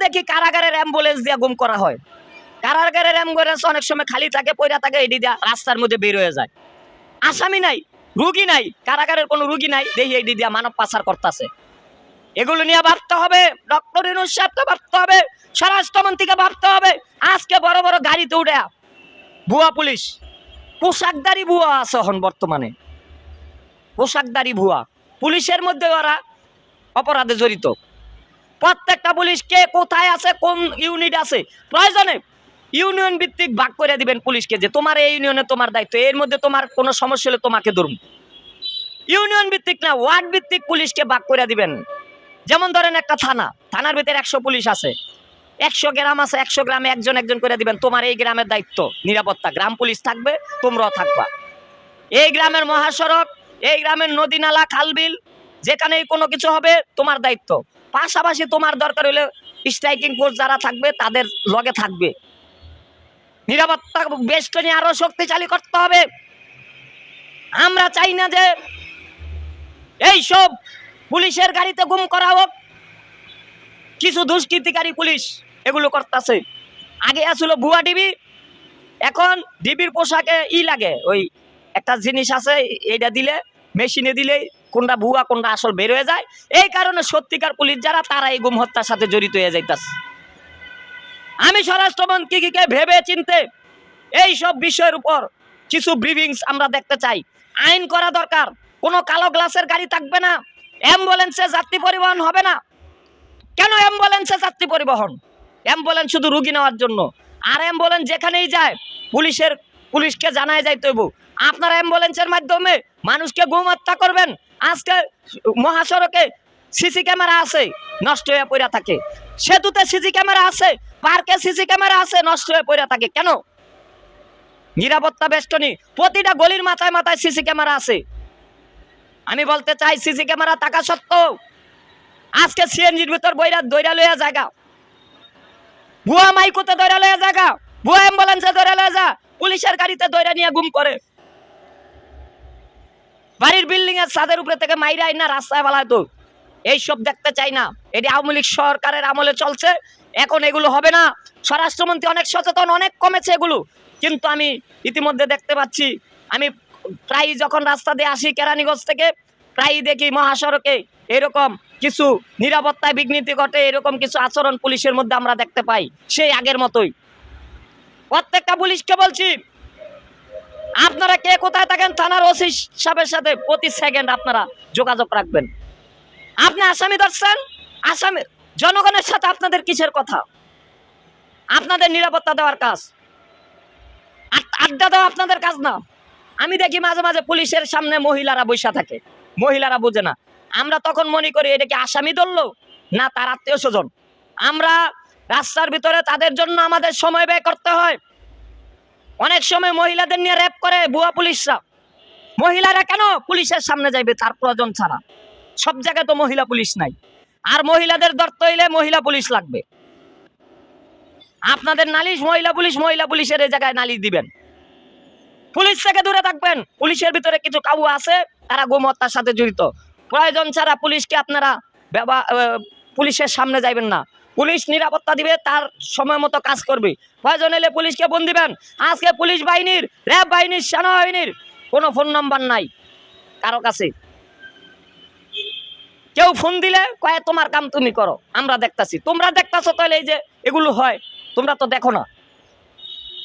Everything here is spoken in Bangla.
দেখি কারাগারের অ্যাম্বুলেন্স দিয়ে গুম করা হয়। কারাগারের অ্যাম্বুলেন্স অনেক সময় খালি থাকে, পয়রা থাকে, এডি দিয়া রাস্তার মধ্যে বের হয়ে যায়। আসামি নাই, রুগী নাই, কারাগারের কোনো রুগী নাই, দেখি এডি দিয়া মানব পাচার করতেছে। এগুলো নিয়ে ভাবতে হবে, ডক্টর ইউনূস সাহেবকে ভাবতে হবে, স্বরাষ্ট্রমন্ত্রীকে ভাবতে হবে। আজকে বড় বড় গাড়িতে উঠে ভুয়া পুলিশ, পোশাকদারি ভুয়া আছে এখন বর্তমানে, পোশাকদারি ভুয়া পুলিশের মধ্যে ওরা অপরাধে জড়িত। প্রত্যেকটা পুলিশ কে কোথায় আছে, কোন ইউনিট আছে, প্রয়োজনে ইউনিয়ন ভিত্তিক ভাগ করে দিবেন পুলিশকে, যে তোমার এই ইউনিয়নে তোমার দায়িত্ব, এর মধ্যে তোমার কোনো সমস্যা হলে তোমাকে ধরুন। ইউনিয়ন ভিত্তিক না, ওয়ার্ড ভিত্তিক পুলিশকে ভাগ করে দিবেন। যেমন ধরেন একটা থানা, থানার ভিতরে 100 পুলিশ আছে, 100 গ্রাম আছে, 100 গ্রামে একজন একজন করে দিবেন, তোমার এই গ্রামের দায়িত্ব নিরাপত্তা, গ্রাম পুলিশ থাকবে, তোমরাও থাকবা। এই গ্রামের মহাসড়ক, এই গ্রামের নদী নালা খালবিল, যেখানেই কোনো কিছু হবে তোমার দায়িত্ব। পাশাপাশি তোমার দরকার হলে স্ট্রাইকিং ফোর্স যারা থাকবে তাদের লগে থাকবে। নিরাপত্তা বেষ্টনী আরো শক্তিশালী করতে হবে। আমরা চাই না যে এই সব পুলিশের গাড়িতে গুম করা হোক। কিছু দুষ্কৃতিকারী পুলিশ এগুলো করতেছে। আগে আসলে ভুয়া ডিবি, এখন ডিবির পোশাকে লাগে, ওই একটা জিনিস আছে, এইটা দিলে মেশিনে দিলেই কোনটা ভুয়া কোনটা আসল বের হয়ে যায়। এই কারণে সত্যিকার পুলিশ যারা, তারা এই গুম হত্যার সাথে জড়িত হয়ে যাইতেছে। আমি স্বরাষ্ট্রমন্ত্রীকে ভেবে চিনতে এই সব বিষয়ের উপর কিছু ব্রিফিংস আমরা দেখতে চাই। আইন করা দরকার, কোনো কালো গ্লাসের গাড়ি থাকবে না, অ্যাম্বুলেন্সে যাত্রী পরিবহন হবে না। কেন অ্যাম্বুলেন্সে যাত্রী পরিবহন? অ্যাম্বুলেন্স শুধু রুগী নেওয়ার জন্য, আর অ্যাম্বুলেন্স যেখানেই যায় পুলিশকে জানায় যাইতে হইব। আপনারা অ্যাম্বুলেন্সের মাধ্যমে মানুষকে গুম হত্যা করবেন। আজকে মহাসড়কে সিসি ক্যামেরা আছে, নষ্ট হয়ে পড়ে থাকে, সেতুতে সিসি ক্যামেরা আছে, পার্কে সিসি ক্যামেরা আছে, নষ্ট হয়ে পড়ে থাকে। কেন? নিরাপত্তা বেষ্টনী, প্রতিটা গলির মাথায় মাথায় সিসি ক্যামেরা আছে। আমি বলতে চাই, সিসি ক্যামেরা থাকা সত্ত্বেও আজকে সিএনজির ভিতর দইরা লইয়া জায়গা, ভুয়া মাইকুতে দইরা লইয়া জায়গা, ভুয়া অ্যাম্বুলেন্সে দইরা লইয়া যা, পুলিশের গাড়িতে দইরা নিয়ে গুম করে, বাড়ির বিল্ডিং এর ছাদের উপরে থেকে মাইরা আইনা রাস্তায় বালায়। তো এইসব দেখতে চাই না। এটি আওয়ামী লীগ সরকারের আমলে চলছে, এখন এগুলো হবে না। স্বরাষ্ট্রমন্ত্রী অনেক সচেতন, অনেক কমেছে এগুলো, কিন্তু আমি ইতিমধ্যে দেখতে পাচ্ছি, আমি প্রায় যখন রাস্তা দিয়ে আসি কেরানীগঞ্জ থেকে, প্রায় দেখি মহাসড়কে এরকম কিছু নিরাপত্তায় বিঘ্নিতি ঘটে, এরকম কিছু আচরণ পুলিশের মধ্যে আমরা দেখতে পাই, সেই আগের মতোই। প্রত্যেকটা পুলিশকে বলছি, আপনারা কে কোথায় থাকেন, থানার ওসি সাহেবের সাথে প্রতি সেকেন্ড আপনারা যোগাযোগ রাখবেন। আপনি আসামি ধরছেন, আসামি জনগণের সাথে আপনাদের কিসের কথা? আপনাদের নিরাপত্তা দেওয়ার কাজ, আড্ডা দেওয়া আপনাদের কাজ না। আমি দেখি মাঝে মাঝে পুলিশের সামনে মহিলারা বসে থাকে, মহিলারা বোঝে না। আমরা তখন মনে করি এটা কি আসামি ধরলো না তার আত্মীয় স্বজন। আমরা রাস্তার ভিতরে তাদের জন্য আমাদের সময় ব্যয় করতে হয়। অনেক সময় মহিলাদের নিয়ে র্যাপ করে ভুয়া পুলিশরা। মহিলারা কেন পুলিশের সামনে যাইবে তার প্রয়োজন ছাড়া? সব জায়গায় তো মহিলা পুলিশ নাই, আর মহিলাদের ধরতে হইলে মহিলা পুলিশ লাগবে। আপনাদের নালিশ মহিলা পুলিশের এই জায়গায় নালিশ দিবেন। পুলিশ থেকে দূরে থাকবেন। পুলিশের ভিতরে কিছু কাবু আছে, তারা গুম হত্যার সাথে জড়িত। প্রয়োজন ছাড়া পুলিশকে আপনারা পুলিশের সামনে যাইবেন না। পুলিশ নিরাপত্তা দিবে, তার সময় মতো কাজ করবে। প্রয়োজন হলে পুলিশকে ফোন দিবেন। আজকে পুলিশ বাহিনীর, র্যাব বাহিনীর, সেনাবাহিনীর কোনো ফোন নাম্বার নাই কারো কাছে। কেউ ফোন দিলে কয় তোমার কাম তুমি করো, আমরা দেখতাছি। তোমরা দেখতাছো, তাহলে এই যে এগুলো হয়, তোমরা তো দেখো না।